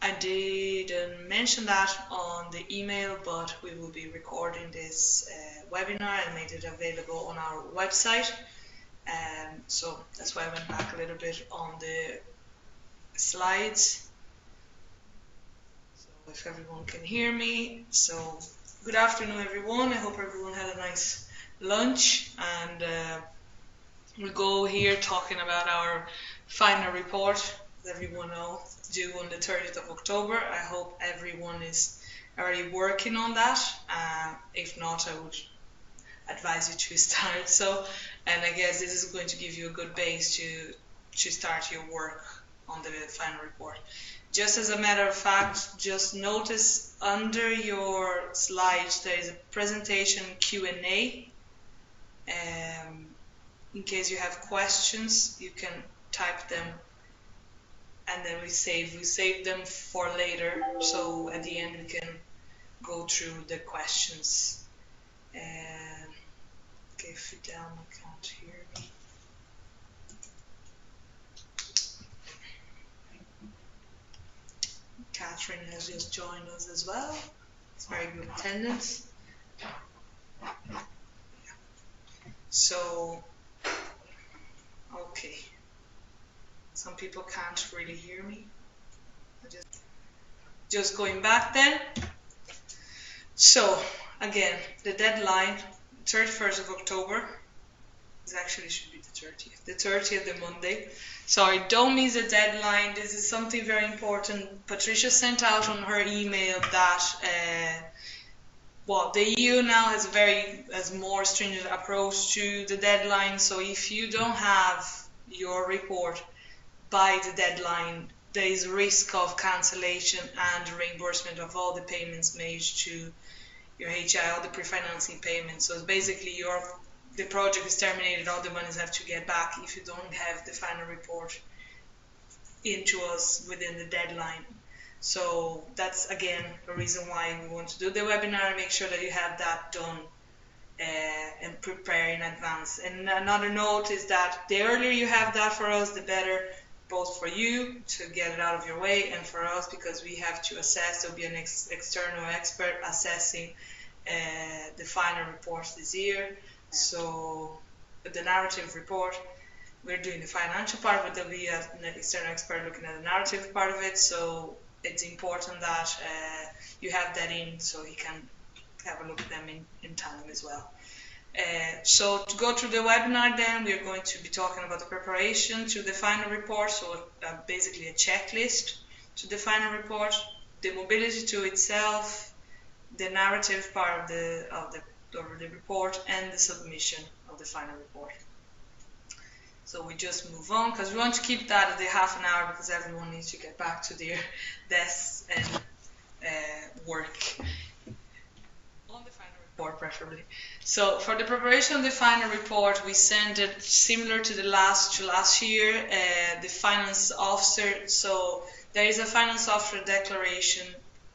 I didn't mention that on the email, but we will be recording this webinar and made it available on our website. So that's why I went back a little bit on the slides. So if everyone can hear me. So good afternoon, everyone. I hope everyone had a nice lunch, and we go here talking about our final report, as everyone knows, due on the 30th of October. I hope everyone is already working on that. If not, I would advise you to start. And I guess this is going to give you a good base to start your work on the final report. Just as a matter of fact, just notice under your slides there is a presentation Q&A. In case you have questions, you can type them, and then we save them for later. So at the end we can go through the questions. Okay, Fidel, I can't hear me. Catherine has just joined us as well. It's very good attendance. So, okay. Some people can't really hear me. Just going back then. So, again, the deadline, 31st of October. It actually should be the 30th. The 30th, the Monday. Sorry, don't miss the deadline. This is something very important. Patricia sent out on her email that the EU now has more stringent approach to the deadline. So if you don't have your report by the deadline, there is risk of cancellation and reimbursement of all the payments made to your HI, all the pre-financing payments. So basically the project is terminated, all the monies have to get back if you don't have the final report into us within the deadline. So that's again a reason why we want to do the webinar and make sure that you have that done and prepare in advance. And another note is that the earlier you have that for us, the better, both for you to get it out of your way and for us, because we have to assess. There'll be an external expert assessing the final report this year. So the narrative report, we're doing the financial part, but there'll be an external expert looking at the narrative part of it. So it's important that you have that in, so he can have a look at them in time as well. So to go through the webinar then, we're going to be talking about the preparation to the final report, so basically a checklist to the final report, the mobility to itself, the narrative part of the report, and the submission of the final report. So we just move on, because we want to keep that at the half an hour, because everyone needs to get back to their desks and work on the final report, preferably. So for the preparation of the final report, we send it similar to the last year, the finance officer. So there is a finance officer declaration.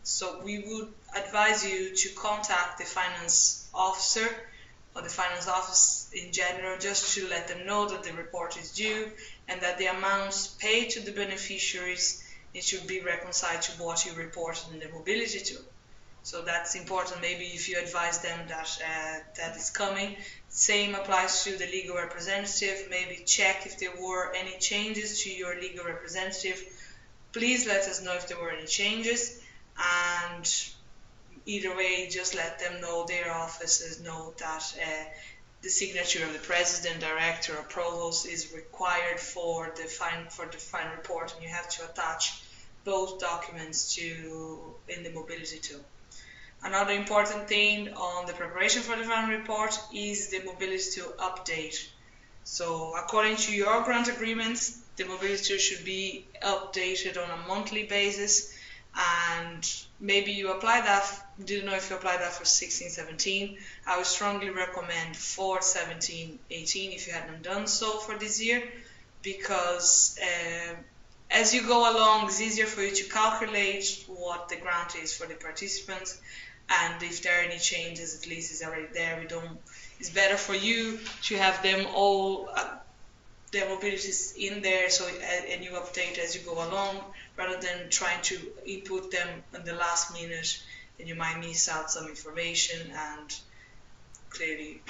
So we would advise you to contact the finance officer or the finance office in general, just to let them know that the report is due and that the amounts paid to the beneficiaries, it should be reconciled to what you reported in the mobility to. So that's important. Maybe if you advise them that that is coming. Same applies to the legal representative. Maybe check if there were any changes to your legal representative. Please let us know if there were any changes, and either way, just let them know, their offices know that the signature of the president, director, or provost is required for the final report, and you have to attach both documents in the mobility tool. Another important thing on the preparation for the final report is the mobility tool update. So according to your grant agreements, the mobility tool should be updated on a monthly basis, and maybe you apply that, didn't know if you applied that for 16-17. I would strongly recommend for 17-18 if you hadn't done so for this year, because as you go along, it's easier for you to calculate what the grant is for the participants, and if there are any changes, at least it's already there. It's better for you to have them all the mobilities in there, so and you update as you go along, rather than trying to input them in the last minute, and you might miss out some information. And clearly,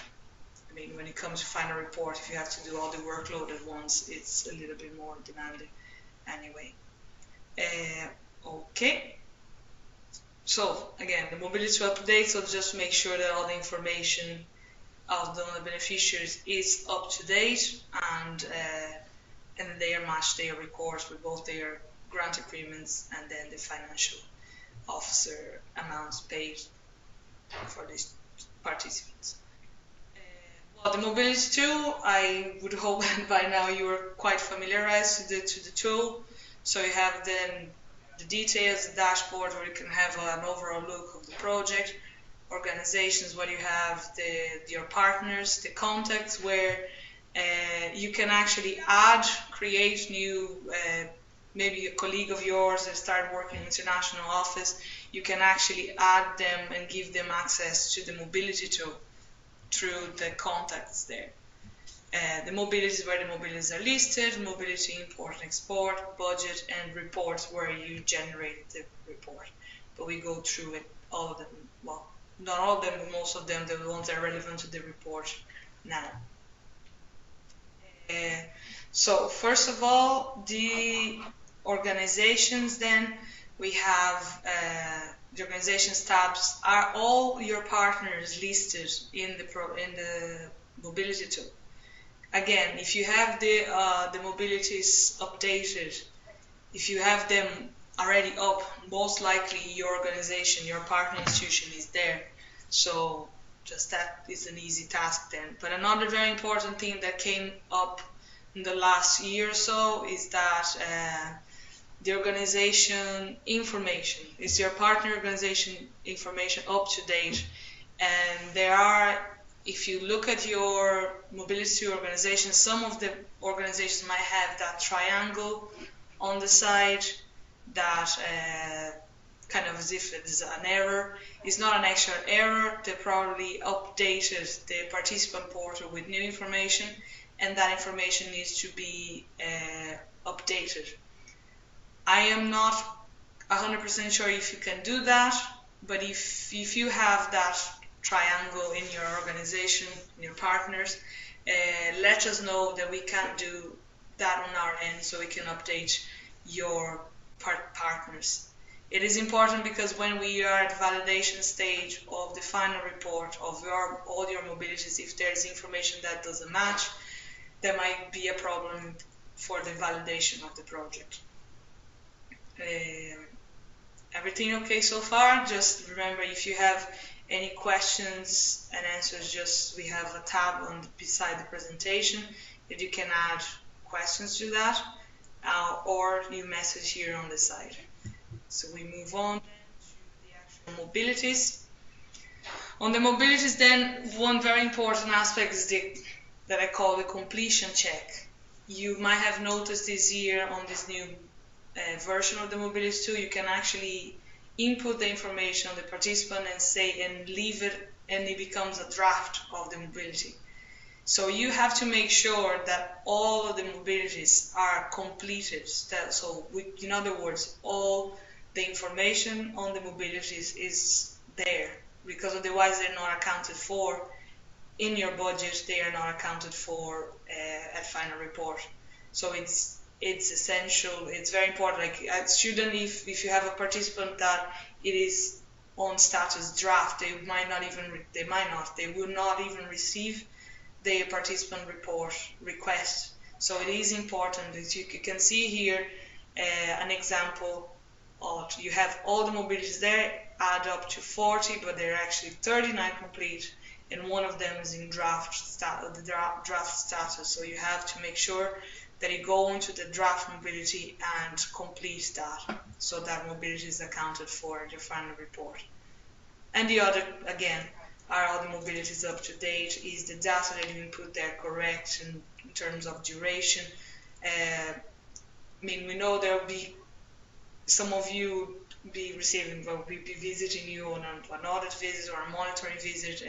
I mean, when it comes to final report, if you have to do all the workload at once, it's a little bit more demanding anyway. Okay. So again, the mobility update, so just make sure that all the information of the beneficiaries is up to date, and they are matched their records with both their grant agreements and then the financial officer amounts paid for these participants. Well, the mobility tool, I would hope by now you're quite familiarized to the tool. So you have then the details, the dashboard, where you can have an overall look of the project, organizations where you have your partners, the contacts where you can actually create new, maybe a colleague of yours that started working in international office, you can actually add them and give them access to the mobility tool through the contacts there. The mobilities where the mobilities are listed, mobility import and export, budget, and reports where you generate the report. But we go through it, all of them, well, not all of them, but most of them, the ones that are relevant to the report now. So first of all, the organizations, then we have the organizations tabs are all your partners listed in the mobility tool. Again, if you have the mobilities updated, if you have them already up, most likely your organization, your partner institution is there. So just that is an easy task then. But another very important thing that came up in the last year or so is that the organization information, is your partner organization information up to date? And there are, if you look at your mobility organization, some of the organizations might have that triangle on the side that kind of as if it's an error. It's not an actual error. They probably updated the participant portal with new information, and that information needs to be updated. I am not 100% sure if you can do that, but if you have that triangle in your organization, in your partners, let us know that we can do that on our end, so we can update your partners. It is important because when we are at the validation stage of the final report of all your mobilities, if there is information that doesn't match, there might be a problem for the validation of the project. Everything okay so far? Just remember, if you have any questions and answers, just we have a tab beside the presentation that you can add questions to that, or you message here on the side. So we move on to the actual mobilities. On the mobilities, then, one very important aspect is that I call the completion check. You might have noticed this year on this new version of the mobility tool, you can actually input the information on the participant and leave it, and it becomes a draft of the mobility. So you have to make sure that all of the mobilities are completed. In other words, all the information on the mobilities is there, because otherwise they're not accounted for in your budget. They are not accounted for at final report. So it's essential. It's very important. Like a student, if you have a participant that it is on status draft, they will not even receive the participant report request. So it is important that you can see here an example of, you have all the mobilities there, add up to 40, but they're actually 39 complete, and one of them is in draft status. So you have to make sure that you go into the draft mobility and complete that, so that mobility is accounted for in your final report. And the other, again, are all the mobilities up to date? Is the data that you input there correct in terms of duration? I mean, we know there will be some of you will be visiting you on an audit visit or a monitoring visit,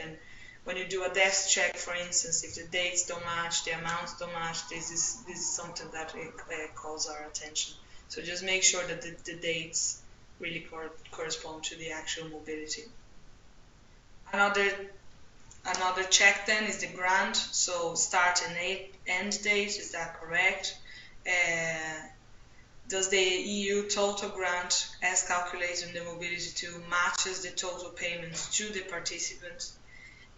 when you do a desk check, for instance, if the dates don't match, the amounts don't match, this is something that calls our attention. So just make sure that the dates really correspond to the actual mobility. Another check then is the grant. So start and end date, is that correct? Does the EU total grant as calculated in the mobility tool matches the total payments to the participants?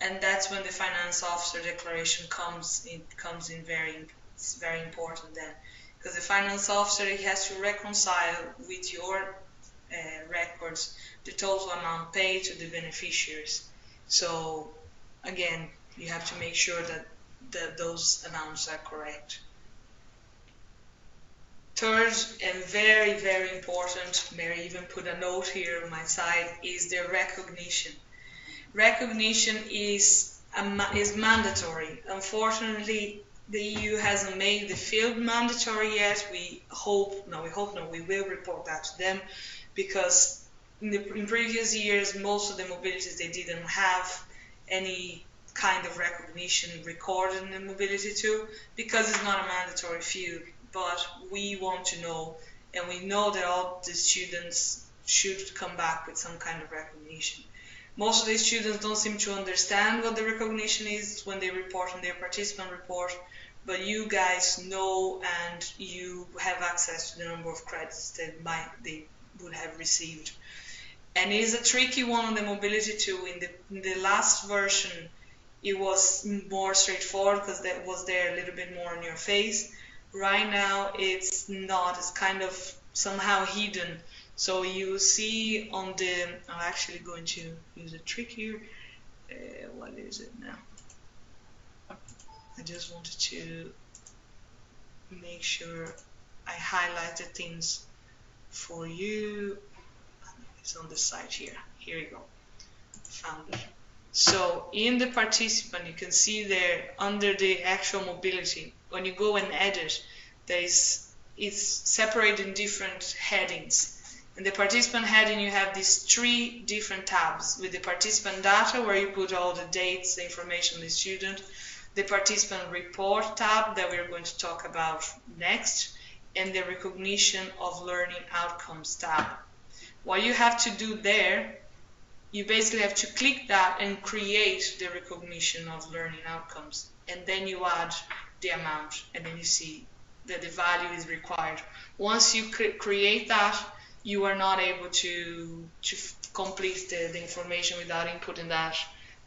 And that's when the finance officer declaration comes in it's very important then, because the finance officer, he has to reconcile with your records the total amount paid to the beneficiaries. So again, you have to make sure that those amounts are correct. Third, and very, very important, Mary even put a note here on my side, is the recognition. Recognition is mandatory. Unfortunately, the EU hasn't made the field mandatory yet. We will report that to them, because in previous years, most of the mobilities, they didn't have any kind of recognition recorded in the mobility tool, because it's not a mandatory field. But we want to know, and we know that all the students should come back with some kind of recognition. Most of the students don't seem to understand what the recognition is when they report on their participant report, but you guys know, and you have access to the number of credits that they would have received. And it is a tricky one on the mobility tool. In the last version, it was more straightforward because that was there a little bit more on your face. Right now, it's not. It's kind of somehow hidden. So you see on the, I'm actually going to use a trick here. What is it now? I just wanted to make sure I highlight the things for you. It's on the side here. Here you go. Found it. So in the participant, you can see there under the actual mobility, when you go and edit, it's separated in different headings. In the participant heading, you have these 3 different tabs with the participant data, where you put all the dates, the information of the student, the participant report tab that we're going to talk about next, and the recognition of learning outcomes tab. What you have to do there, you basically have to click that and create the recognition of learning outcomes, and then you add the amount, and then you see that the value is required. Once you create that, you are not able to complete the information without inputting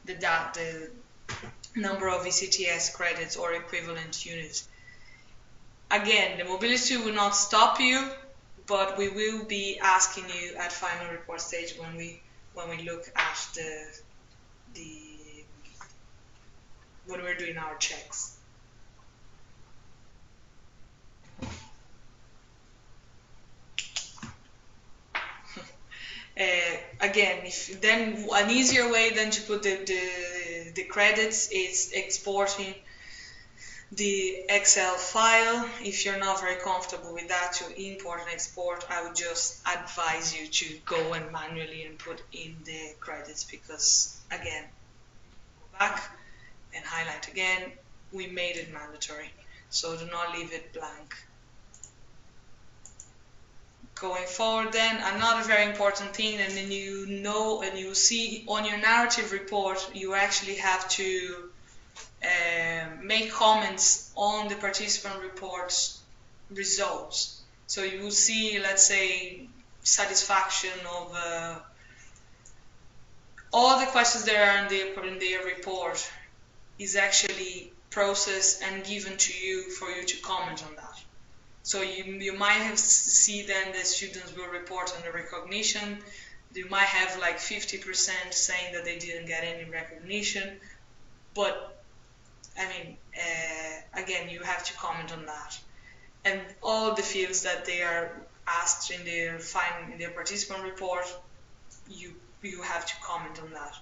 the number of ECTS credits or equivalent units. Again, the mobility will not stop you, but we will be asking you at final report stage when we look at when we're doing our checks. Again, then an easier way than to put the credits is exporting the Excel file. If you're not very comfortable with that, to import and export, I would just advise you to go and manually and put in the credits, because again, go back and highlight again, we made it mandatory, so do not leave it blank. Going forward then, another very important thing, and then you know and you see on your narrative report, you actually have to make comments on the participant report's results. So you will see, let's say, satisfaction of all the questions that are in their report is actually processed and given to you for you to comment on that. So you might have see then the students will report on the recognition. You might have like 50% saying that they didn't get any recognition, but I mean, again, you have to comment on that. And all the fields that they are asked in their participant report, you have to comment on that.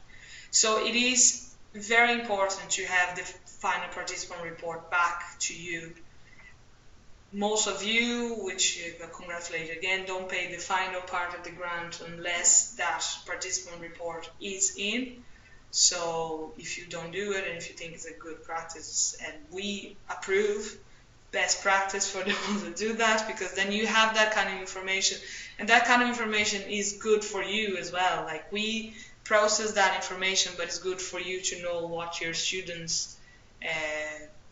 So it is very important to have the final participant report back to you. Most of you, which I congratulate again, don't pay the final part of the grant unless that participant report is in. So if you don't do it and if you think it's a good practice, and we approve best practice for the ones that do that, because then you have that kind of information, and that kind of information is good for you as well. Like, we process that information, but it's good for you to know what your students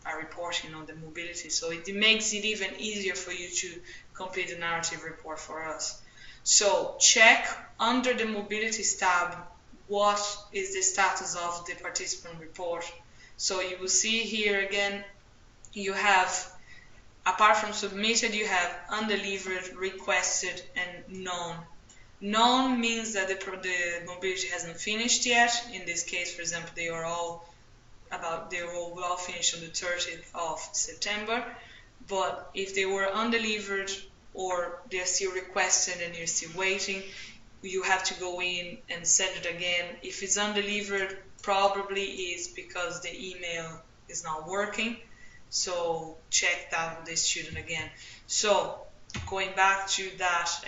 are reporting on the mobility. So it makes it even easier for you to complete the narrative report for us. So check under the mobilities tab what is the status of the participant report. So you will see here again, you have, apart from submitted, you have undelivered, requested, and known. Known means that the mobility hasn't finished yet. In this case, for example, they will all finish on the 30th of September. But if they were undelivered or they're still requested and you're still waiting, you have to go in and send it again. If it's undelivered, probably is because the email is not working. So check that with the student again. So going back to that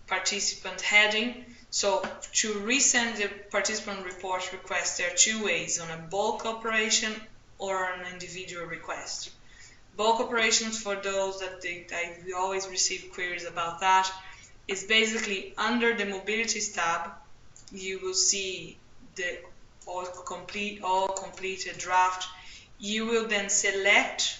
participant heading, so to resend the participant report request, there are two ways: on a bulk operation or an individual request. Bulk operations, for those that we always receive queries about that, is basically under the mobilities tab. You will see the all completed draft. You will then select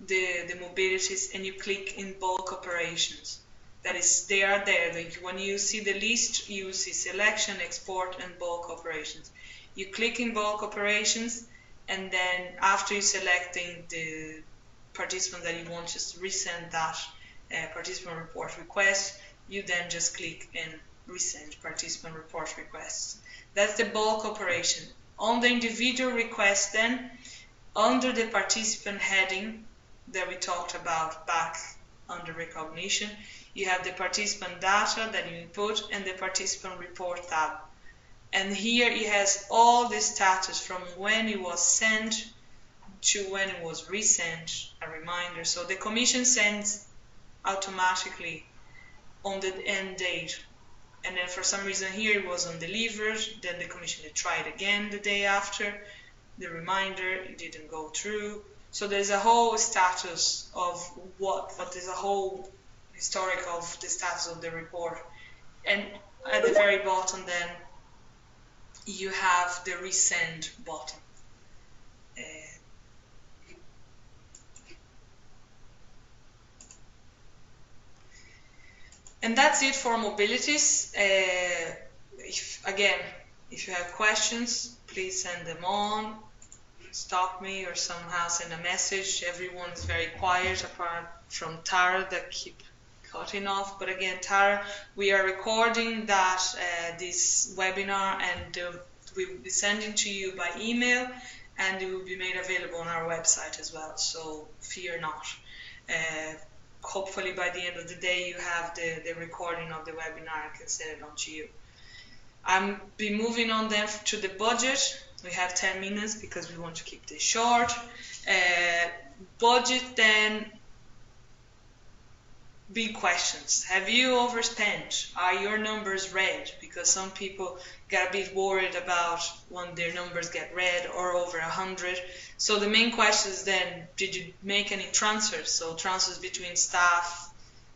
the mobilities and you click in bulk operations. That is, they are there. Like, when you see the list, you will see selection, export, and bulk operations. You click in bulk operations, and then after you selecting the participant that you want to resend that participant report request, you then just click in resend participant report requests. That's the bulk operation. On the individual request, then, under the participant heading that we talked about back under recognition, you have the participant data that you input and the participant report tab. And here it has all the status from when it was sent to when it was resent, a reminder. So the commission sends automatically on the end date. And then for some reason here it was undelivered, then the commission tried again the day after, the reminder, it didn't go through. So there's a whole status of there's a whole historic of the status of the report. And at the very bottom then, you have the resend button. And that's it for mobilities. If you have questions, please send them on. Stop me or somehow send a message. Everyone is very quiet apart from Tara that keep cutting off. But again, Tara, we are recording that this webinar, and we will be sending to you by email, and it will be made available on our website as well. So fear not. Hopefully by the end of the day you have the recording of the webinar and can send it on to you. I'll be moving on then to the budget. We have 10 minutes because we want to keep this short. Budget then, big questions. Have you overspent? Are your numbers red? Because some people get a bit worried about when their numbers get red or over 100. So the main question is then, did you make any transfers? So transfers between staff,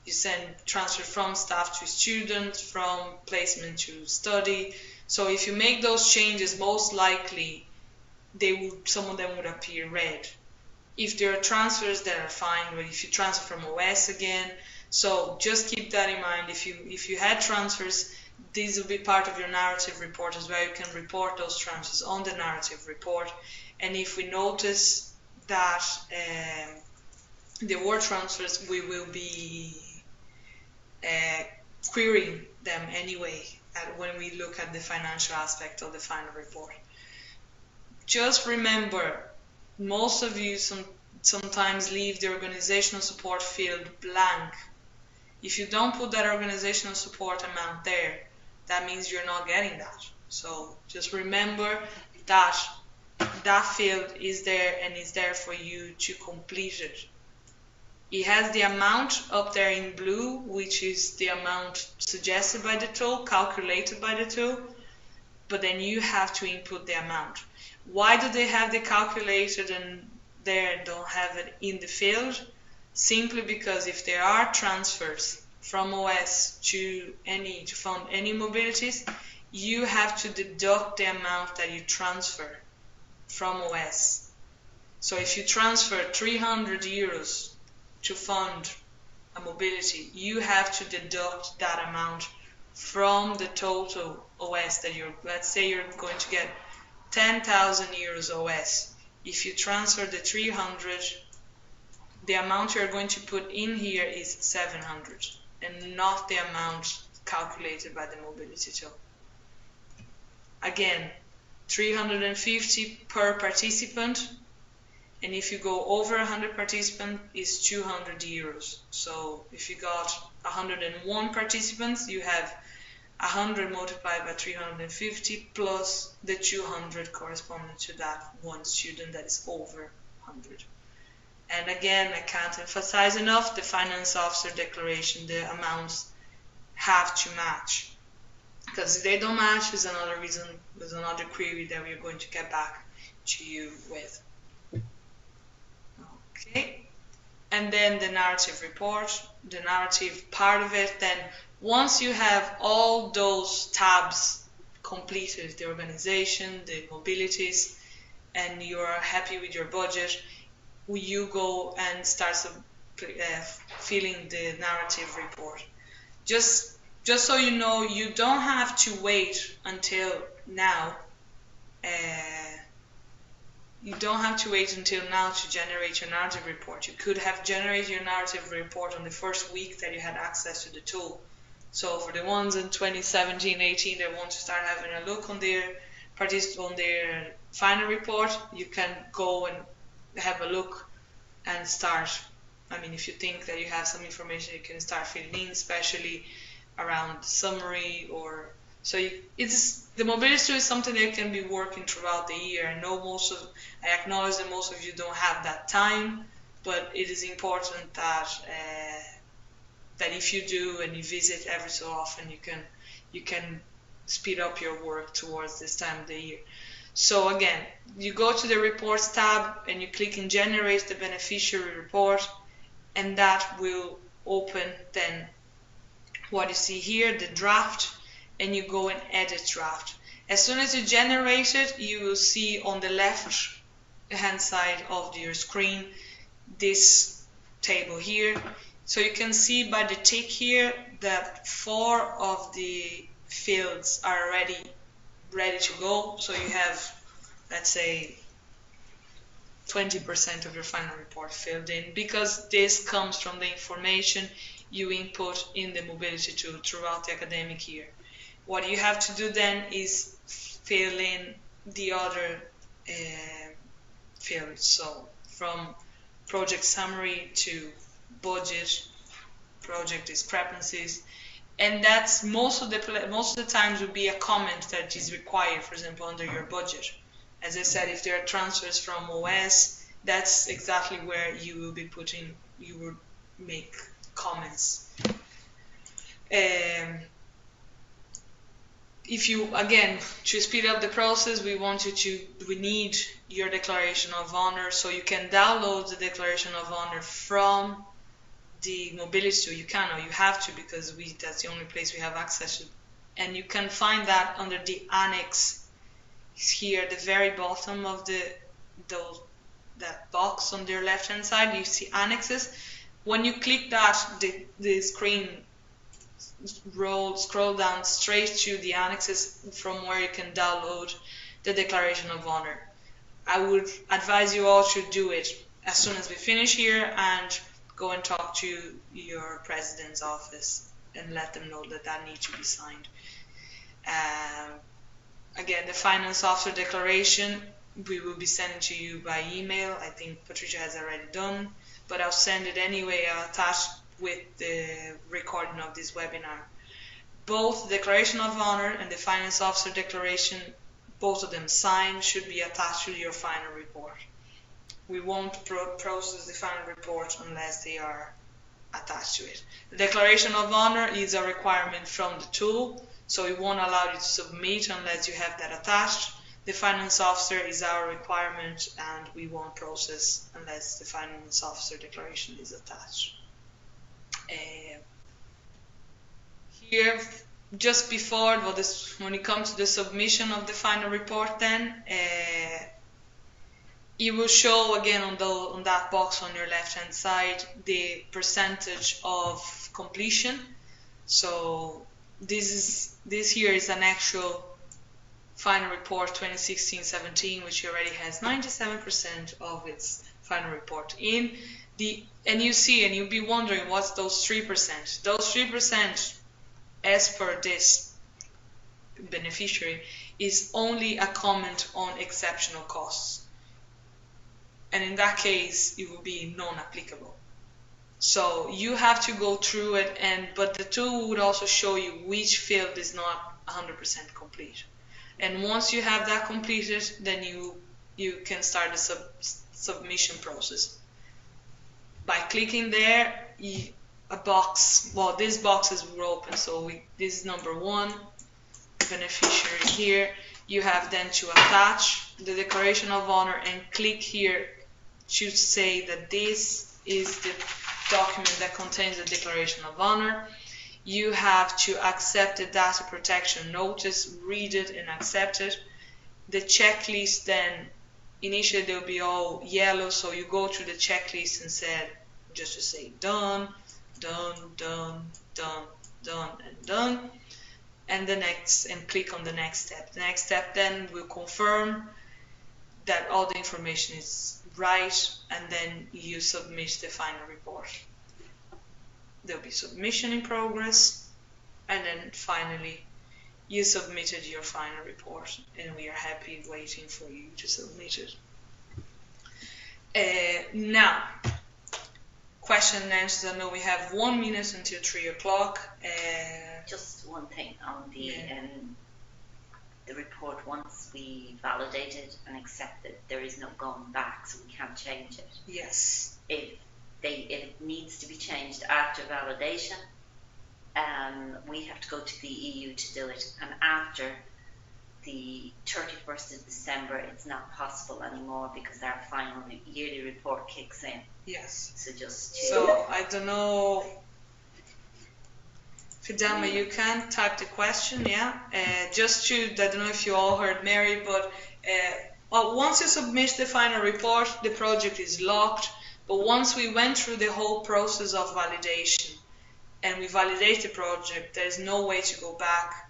you send transfer from staff to student, from placement to study. So if you make those changes, most likely some of them would appear red. If there are transfers that are fine, but if you transfer from OS again, so just keep that in mind. If you had transfers, these will be part of your narrative report as well. You can report those transfers on the narrative report. And if we notice that there were transfers, we will be querying them anyway when we look at the financial aspect of the final report. Just remember, most of you sometimes leave the organizational support field blank. If you don't put that organizational support amount there, that means you're not getting that. So just remember that that field is there and is there for you to complete it. It has the amount up there in blue, which is the amount suggested by the tool, calculated by the tool. but then you have to input the amount. Why do they have the calculated and there don't have it in the field? Simply because if there are transfers from OS to fund any mobilities, you have to deduct the amount that you transfer from OS. So if you transfer 300 euros to fund a mobility, you have to deduct that amount from the total OS that let's say you're going to get 10,000 euros OS. If you transfer the 300, the amount you're going to put in here is 700 and not the amount calculated by the mobility tool. Again, 350 per participant, and if you go over 100 participants, is 200 euros. So if you got 101 participants, you have 100 multiplied by 350 plus the 200 corresponding to that one student that is over 100. And again, I can't emphasize enough, the finance officer declaration, the amounts have to match. Because if they don't match, there's another reason, there's another query that we're going to get back to you with. Okay. And then the narrative report, the narrative part of it, then once you have all those tabs completed, the organization, the mobilities, and you're happy with your budget, you go and start filling the narrative report. Just so you know, you don't have to wait until now. You don't have to wait until now to generate your narrative report. You could have generated your narrative report on the first week that you had access to the tool. So for the ones in 2017-18 that want to start having a look on their final report, you can go and have a look and start. I mean, if you think that you have some information, you can start filling in, especially around summary or so. The mobility tool is something that can be working throughout the year. I acknowledge that most of you don't have that time, but it is important that if you do and you visit every so often, you can speed up your work towards this time of the year. So again, you go to the reports tab and you click in generate the beneficiary report, and that will open then what you see here, the draft, and you go and edit draft. As soon as you generate it, you will see on the left hand side of your screen this table here. So you can see by the tick here that 4 of the fields are already ready to go. So you have, let's say, 20% of your final report filled in, because this comes from the information you input in the mobility tool throughout the academic year. What you have to do then is fill in the other fields. So from project summary to budget, project discrepancies, and that's most of the times will be a comment that is required, for example, under your budget. As I said, if there are transfers from OS, that's exactly where you will be you will make comments. If you, again, to speed up the process, we need your declaration of honor, so you can download the declaration of honor from the mobility tool. You can, or you have to, because that's the only place we have access to. And you can find that under the annex here at the very bottom of that box on the left hand side. You see annexes. When you click that, the screen scroll down straight to the annexes from where you can download the declaration of honor. I would advise you all to do it as soon as we finish here and go and talk to your president's office and let them know that needs to be signed. Again, the finance officer declaration we will be sending to you by email. I think Patricia has already done, but I'll send it anyway. I'll attach with the recording of this webinar. Both the declaration of honor and the finance officer declaration, both of them signed, should be attached to your final report. We won't process the final report unless they are attached to it. The declaration of honor is a requirement from the tool, so it won't allow you to submit unless you have that attached. The finance officer is our requirement, and we won't process unless the finance officer declaration is attached. Here, just before, when it comes to the submission of the final report, then it will show again on that box on your left hand side the percentage of completion. So this here is an actual final report 2016-17, which already has 97% of its final report in. And you see, and you'll be wondering, what's those 3%? Those 3%, as per this beneficiary, is only a comment on exceptional costs. And in that case, it will be non-applicable. So you have to go through it, but the tool would also show you which field is not 100% complete. And once you have that completed, then you can start the submission process. By clicking there, these boxes will open. So this is number 1, beneficiary here. You have then to attach the declaration of honor and click here to say that this is the document that contains the declaration of honor. You have to accept the data protection notice, read it and accept it. The checklist, then initially they'll be all yellow, so you go through the checklist and just to say done, done, done, done, done, and done. And click on the next step. The next step then will confirm that all the information is right, and then you submit the final report. There'll be submission in progress, and then finally you submitted your final report, and we are happy waiting for you to submit it. Now, question and answers. I know we have 1 minute until 3 o'clock. Just one thing on the report. Once we validate it and accept it, there is no going back, so we can't change it. Yes. If it needs to be changed after validation, we have to go to the EU to do it, and after the 31st of December it's not possible anymore because our final yearly report kicks in. Yes. So I don't know, Fidama, you can type the question, yeah? I don't know if you all heard Mary, but once you submit the final report, the project is locked. But once we went through the whole process of validation and we validate the project, there's no way to go back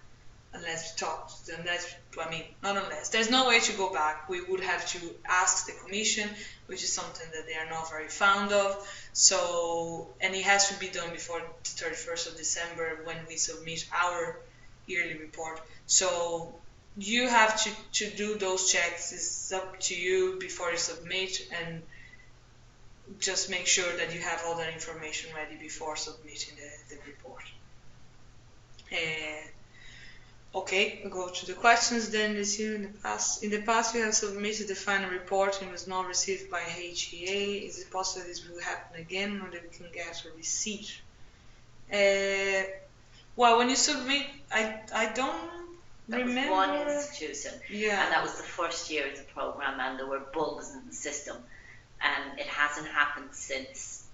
there's no way to go back. We would have to ask the Commission, which is something that they are not very fond of. So, and it has to be done before the 31st of December when we submit our yearly report. So you have to do those checks. It's up to you before you submit, and just make sure that you have all that information ready before submitting the report. Okay, we'll go to the questions then. This year, in the past you have submitted the final report and was not received by HEA. Is it possible this will happen again, or that we can get a receipt? Well, when you submit, I don't remember. That was one institution, yeah, and that was the first year of the program, and there were bugs in the system, and it hasn't happened since.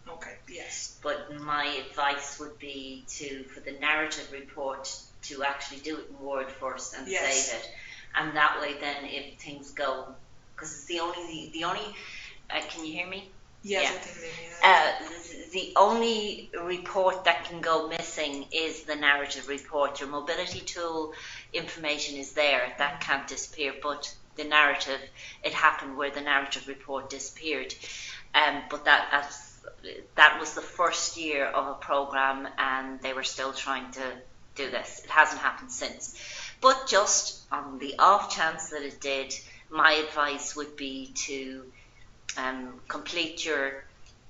Okay, yes. But my advice would be for the narrative report to actually do it in Word first and save it, and that way then if things go, because it's the only can you hear me? Yes, yeah. I think the only report that can go missing is the narrative report. Your mobility tool information is there, that can't disappear, but the narrative, it happened where the narrative report disappeared, but that was the first year of a program, and they were still trying to do this. It hasn't happened since, but just on the off chance that it did, my advice would be to complete your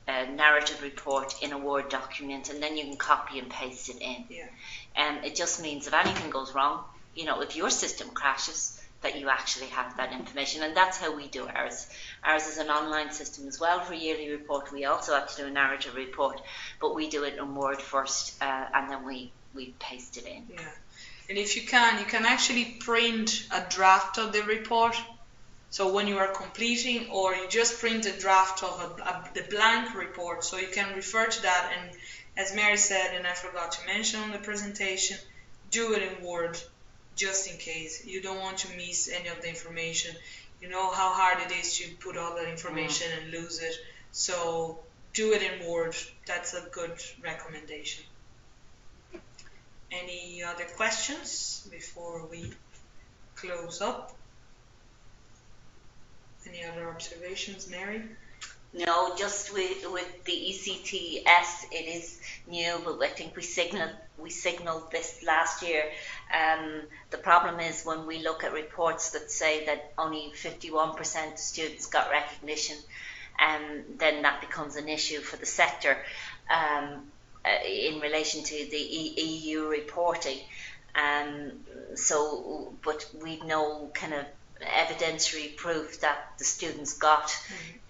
narrative report in a Word document, and then you can copy and paste it in. Yeah. It just means if anything goes wrong, if your system crashes, that you actually have that information. And that's how we do ours. Ours is an online system as well for yearly report. We also have to do a narrative report, but we do it in Word first, and then we paste it in. Yeah. And if you can actually print a draft of the report. So when you are completing, or you just print a draft of the blank report, so you can refer to that. And as Mary said, and I forgot to mention on the presentation, do it in Word, just in case. You don't want to miss any of the information. You know how hard it is to put all that information and lose it. So do it in Word. That's a good recommendation. Any other questions before we close up? Any other observations, Mary? No, just with the ECTS, it is new, but I think we signaled this last year. The problem is when we look at reports that say that only 51% of students got recognition, then that becomes an issue for the sector in relation to the EU reporting. But we know kind of evidentiary proof that the students got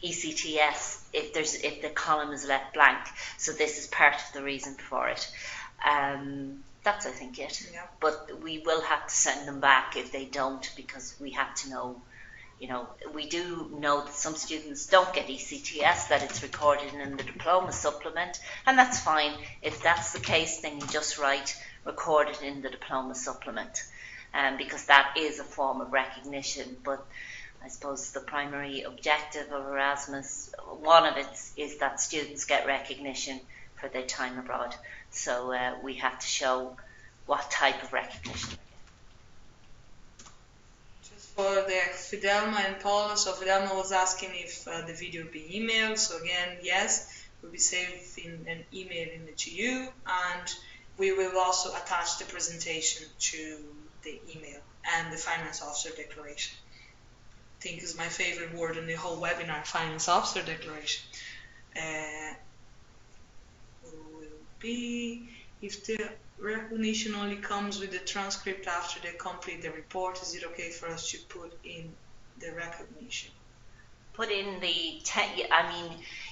ECTS if the column is left blank. So this is part of the reason for it. That's I think it. Yeah. But we will have to send them back if they don't, because we have to know. You know, we do know that some students don't get ECTS, that it's recorded in the diploma supplement, and that's fine. If that's the case, then you just write recorded in the diploma supplement. Because that is a form of recognition. But I suppose the primary objective of Erasmus, one of it is that students get recognition for their time abroad. So we have to show what type of recognition. Just for the Fidelma and Paula, so Fidelma was asking if the video will be emailed. So again, yes, we'll be saving an email in it to you, and we will also attach the presentation to the email and the finance officer declaration. I think is my favorite word in the whole webinar, finance officer declaration. Will be, if the recognition only comes with the transcript after they complete the report, is it okay for us to put in the recognition? Put in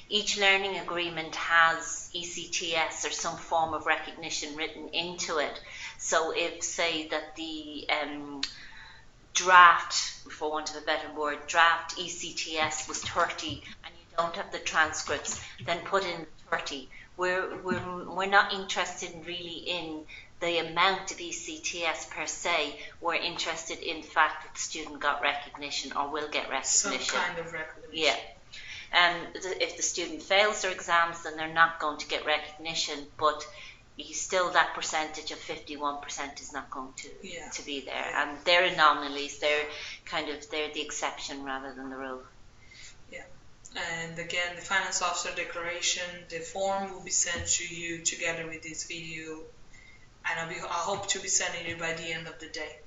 each learning agreement has ECTS or some form of recognition written into it. So if, say, that the draft, for want of a better word, draft ECTS was 30 and you don't have the transcripts, then put in 30. We're not interested really in the amount of ECTS per se. We're interested in the fact that the student got recognition or will get recognition. Some kind of recognition. Yeah. If the student fails their exams, then they're not going to get recognition, but still that percentage of 51% is not going to be there. And they're anomalies. They're the exception rather than the rule. Yeah. And again, the finance officer declaration, the form will be sent to you together with this video, and I hope to be sending it by the end of the day.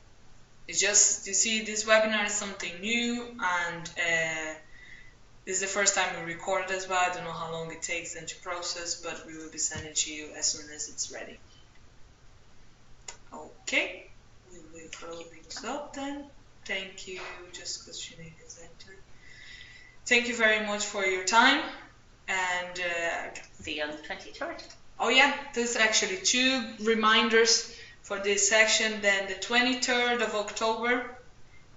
It's just, you see, this webinar is something new, and this is the first time we record it as well. I don't know how long it takes them to process, but we will be sending to you as soon as it's ready. Okay, we will close things up then. Thank you, just because you need to enter. Thank you very much for your time, and see you on the 23rd. Oh yeah, there's actually 2 reminders for this section. Then the 23rd of October,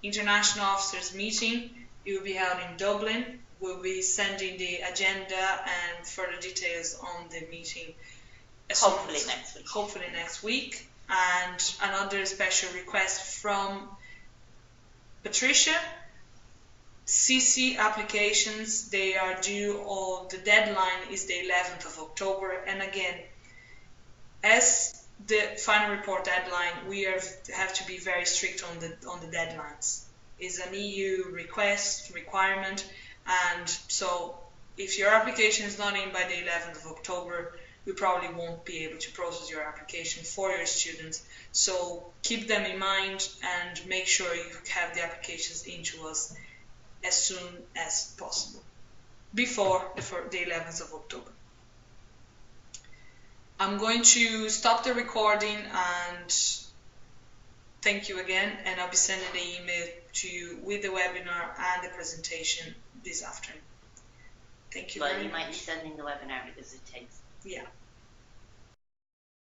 International Officers Meeting. It will be held in Dublin. We'll be sending the agenda and further details on the meeting hopefully next week. Hopefully next week. And another special request from Patricia. CC applications, they are due, or the deadline is the 11th of October. And again, as the final report deadline, we have to be very strict on the deadlines. It's an EU requirement, and so if your application is not in by the 11th of October, we probably won't be able to process your application for your students. So keep them in mind and make sure you have the applications into us as soon as possible, before the 11th of October. I'm going to stop the recording, and thank you again, and I'll be sending the email to you with the webinar and the presentation this afternoon. Thank you Well, very you might be much. sending the webinar because it takes Yeah.